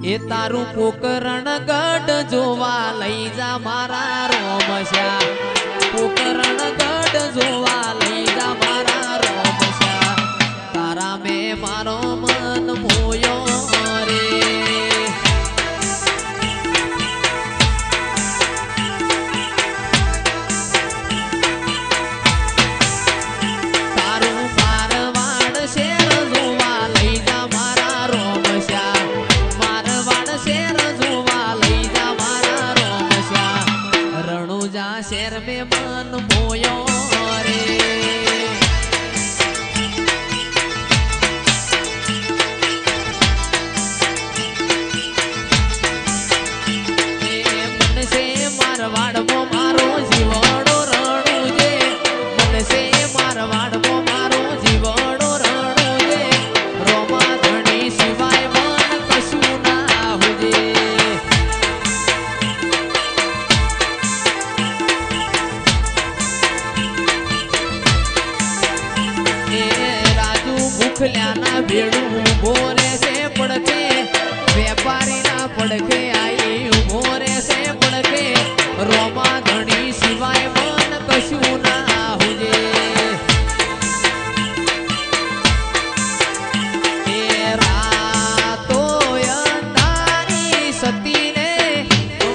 એ તારું પોકરણ ગઢ જોવા લઈ જા મારા રોમશા પોકરણ ગઢ જોવા લઈ જા મારા રોમશા તારા મેં મારો મન મોયો રે તારું મારવાડ શેર જોવા લઈ જા મારા રોમશા મારવાડ શેર જોવા લઈ જા મારા રોમશા રણુજા શેર મેં મન મોયો રે મારવાડમો મારો જીવડો રણુજે મનસે મારવાડમો મારો જીવડો રણુજે રોમા ધણી સિવાય મન કશું ના હોજે એ રાજુ મુખલ્યાના ભેડું ઉભો રહેશે પડકે વેપારીના પડકે આઈ ઉભો રહેશે પડકે રોમા ધણી સિવાય મન કશું ના હોજે એ રાતો અંધારી સતીને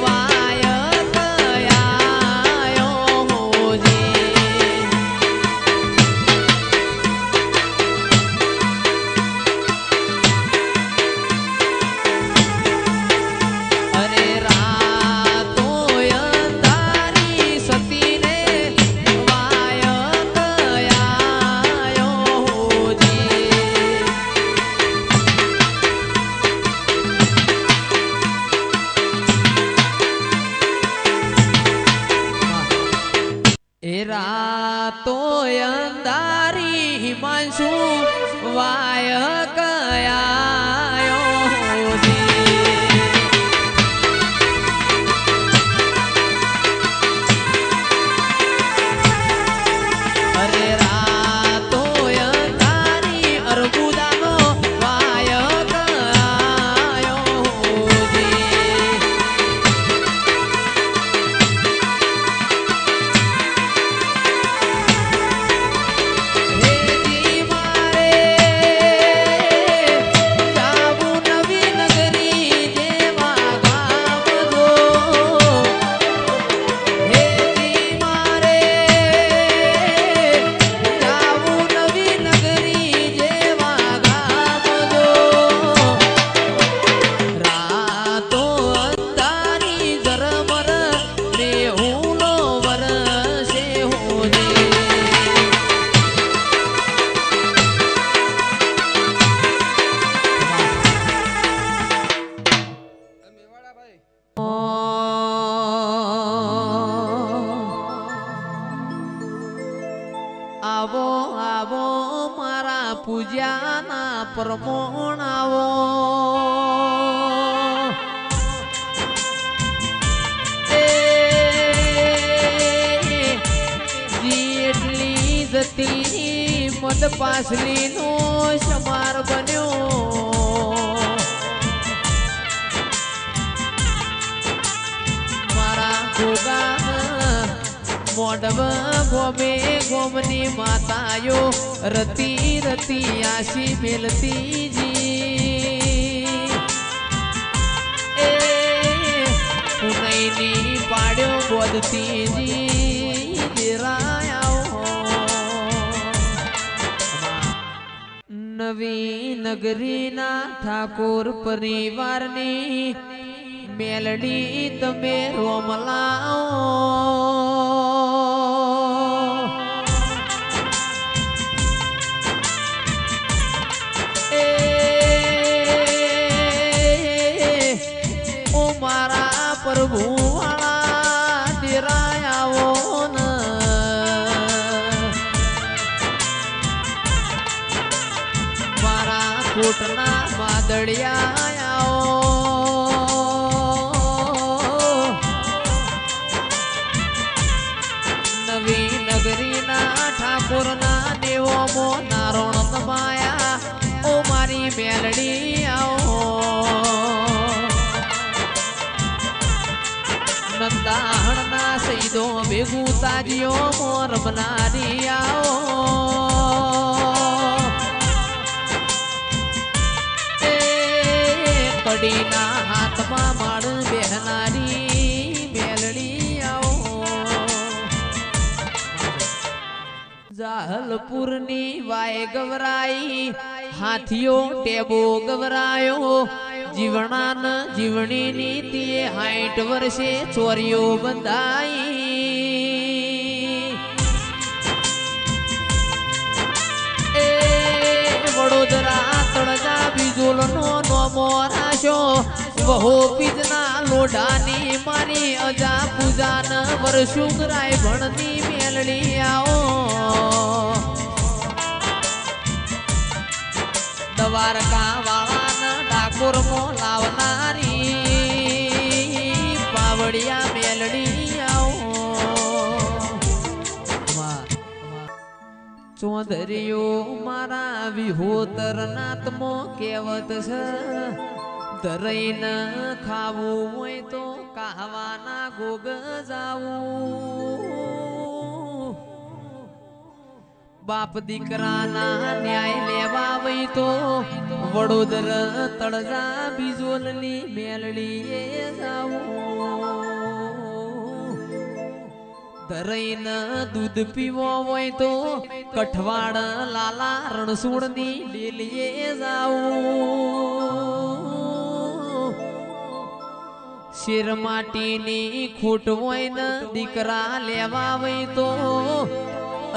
વાય કયાયો હોજે અરે રાતો અંધારી સતીને વાય કયાયો હોજે એ રાતો અંધારી હિમાંશુ વાય કયાયો હોજે અરે રાતો અંધારી અર્બુદાનો વાય કયાયો હોજે હેજી મારે જાવું નવી નગરી જેવા ગામ જો હેજી મારે જાવું નવી નગરી જેવા ગામ જો રાતો અંધારી ઝરમર રેહુનો વરસે હોજે આવો આવો મારા પૂજાના પ્રમોણ આવો જેટલી જતી મદ પાસલીનો સમાર બન્યો મારા ગોગા મોડવ ગોમે ગોમની માતાયો રતી રતી આશી મેલતી જી એ પુનઈની પાડ્યો બોધતી જી દેરાયાઓ નવી નગરીના ઠાકોર પરિવારની મેલડી તમે રોમલાઓ ઓ મારા પ્રભુ વાળા દેરાયાઓ ન મારા કોટના વાદળિયાઓ કાજીઓ મોર બનારી આવો કડીના હાથમાં માળ બેહનારી મેલડી આવો જાહલપુરની વાય ગવરાઈ હાથીઓ ટેબો ગવરાયો જીવણાન જીવણી નીતિએ 60 વર્ષે ચોરીઓ બંધાઈ એ વડોદરા તળજા બીજોલનો નોમો રાશો વહો પીજના લોઢાની મારી અજા પૂજાન વર્ષુગરાય ભણની મેલડી આવો દ્વારકા વાળાના ડાકોર મો લાવનારી પાવડિયા મેલડી આવો ચોધરીઓ મારા વિહોતર નાતમો કહેવત છે ધરઈ ન ખાવું હોય તો કહાવાના ગોગ જાવું બાપ દીકરાના ન્યાય લેવા વઈ તો વડોદર તળજા બીજોલની મેલડીએ જાવું ધરઈન દૂધ પીવો હોય તો કઠવાડ લાલા રણસુણની ડેલીએ જાવું શેર માટીની ખૂટ હોય ને દીકરા લેવા વઈ તો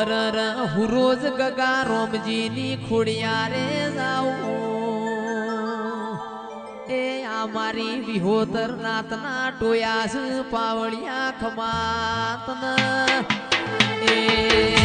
અરર હુરોજ ગગા રોમજીની ખોડિયારે જાઉં એ આ મારી વિહોતર નાતના ટોયાસ પાવળિયા ખમાતન એ